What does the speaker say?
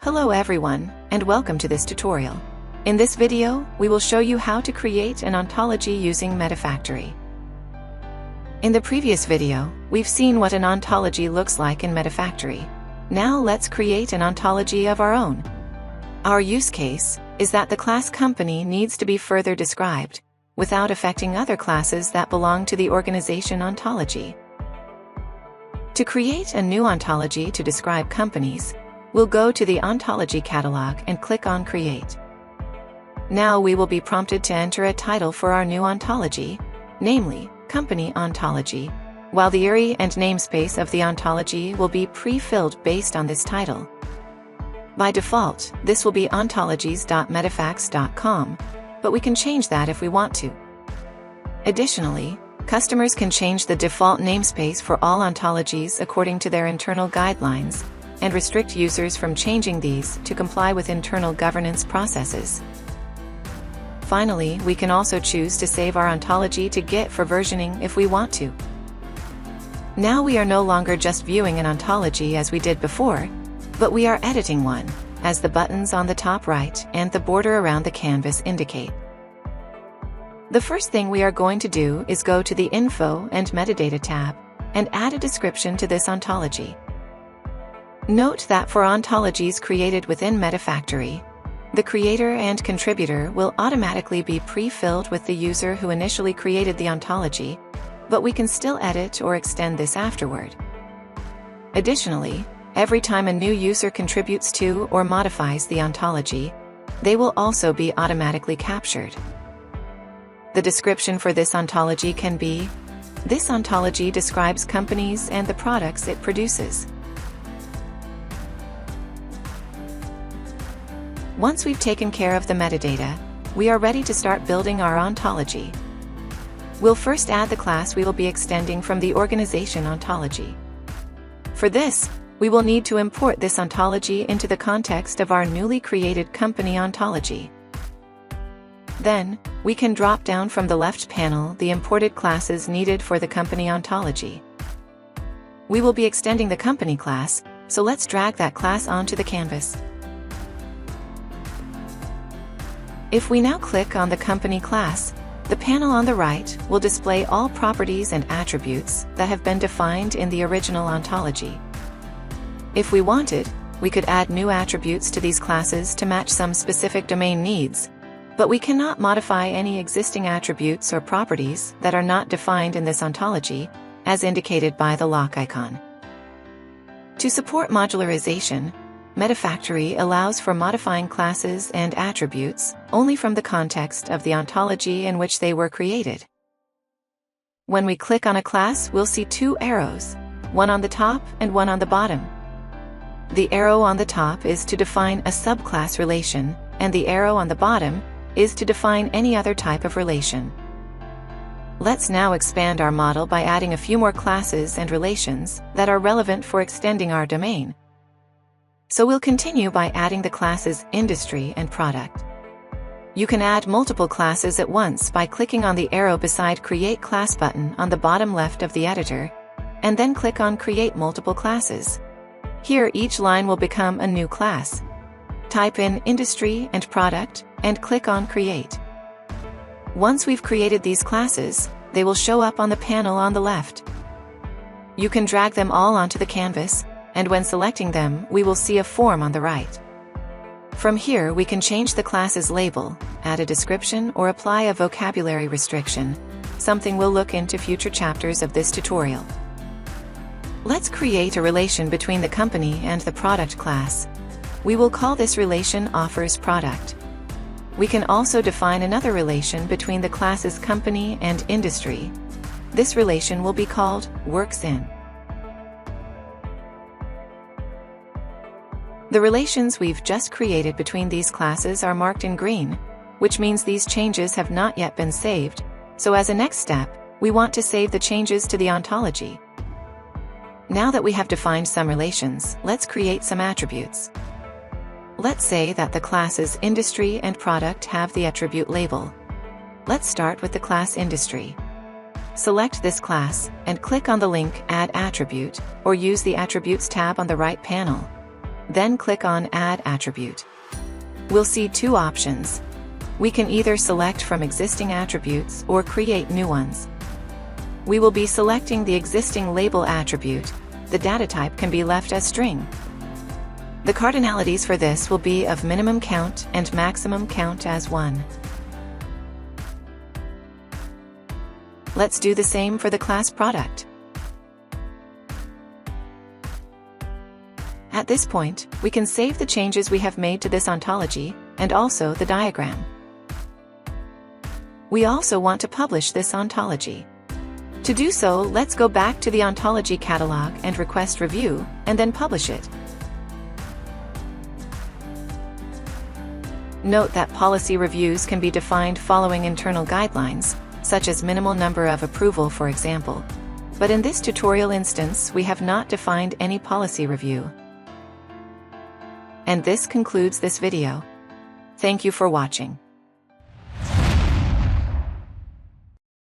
Hello everyone, and welcome to this tutorial. In this video, we will show you how to create an ontology using metaphactory. In the previous video, we've seen what an ontology looks like in metaphactory. Now let's create an ontology of our own. Our use case is that the class company needs to be further described, without affecting other classes that belong to the organization ontology. To create a new ontology to describe companies, we'll go to the Ontology catalog and click on Create. Now we will be prompted to enter a title for our new ontology, namely, Company Ontology, while the URI and namespace of the ontology will be pre-filled based on this title. By default, this will be ontologies.metafax.com, but we can change that if we want to. Additionally, customers can change the default namespace for all ontologies according to their internal guidelines, and restrict users from changing these to comply with internal governance processes. Finally, we can also choose to save our ontology to Git for versioning if we want to. Now we are no longer just viewing an ontology as we did before, but we are editing one, as the buttons on the top right and the border around the canvas indicate. The first thing we are going to do is go to the Info and Metadata tab, and add a description to this ontology. Note that for ontologies created within metaphactory, the creator and contributor will automatically be pre-filled with the user who initially created the ontology, but we can still edit or extend this afterward. Additionally, every time a new user contributes to or modifies the ontology, they will also be automatically captured. The description for this ontology can be, "This ontology describes companies and the products it produces." Once we've taken care of the metadata, we are ready to start building our ontology. We'll first add the class we will be extending from the organization ontology. For this, we will need to import this ontology into the context of our newly created company ontology. Then, we can drop down from the left panel the imported classes needed for the company ontology. We will be extending the company class, so let's drag that class onto the canvas. If we now click on the company class, the panel on the right will display all properties and attributes that have been defined in the original ontology. If we wanted, we could add new attributes to these classes to match some specific domain needs, but we cannot modify any existing attributes or properties that are not defined in this ontology, as indicated by the lock icon. To support modularization, Metaphactory allows for modifying classes and attributes only from the context of the ontology in which they were created. When we click on a class, we'll see two arrows, one on the top and one on the bottom. The arrow on the top is to define a subclass relation, and the arrow on the bottom is to define any other type of relation. Let's now expand our model by adding a few more classes and relations that are relevant for extending our domain. So we'll continue by adding the classes Industry and Product. You can add multiple classes at once by clicking on the arrow beside Create Class button on the bottom left of the editor, and then click on Create Multiple Classes. Here each line will become a new class. Type in Industry and Product, and click on Create. Once we've created these classes, they will show up on the panel on the left. You can drag them all onto the canvas, and when selecting them, we will see a form on the right. From here we can change the class's label, add a description, or apply a vocabulary restriction, something we'll look into future chapters of this tutorial. Let's create a relation between the company and the product class. We will call this relation Offers Product. We can also define another relation between the classes Company and Industry. This relation will be called Works In. The relations we've just created between these classes are marked in green, which means these changes have not yet been saved, so as a next step, we want to save the changes to the ontology. Now that we have defined some relations, let's create some attributes. Let's say that the classes Industry and Product have the attribute label. Let's start with the class Industry. Select this class, and click on the link Add Attribute, or use the Attributes tab on the right panel. Then click on Add Attribute. We'll see two options. We can either select from existing attributes or create new ones. We will be selecting the existing label attribute. The data type can be left as string. The cardinalities for this will be of minimum count and maximum count as 1. Let's do the same for the class product. At this point, we can save the changes we have made to this ontology, and also the diagram. We also want to publish this ontology. To do so, let's go back to the ontology catalog and request review, and then publish it. Note that policy reviews can be defined following internal guidelines, such as minimal number of approval, for example. But in this tutorial instance, we have not defined any policy review. And this concludes this video. Thank you for watching.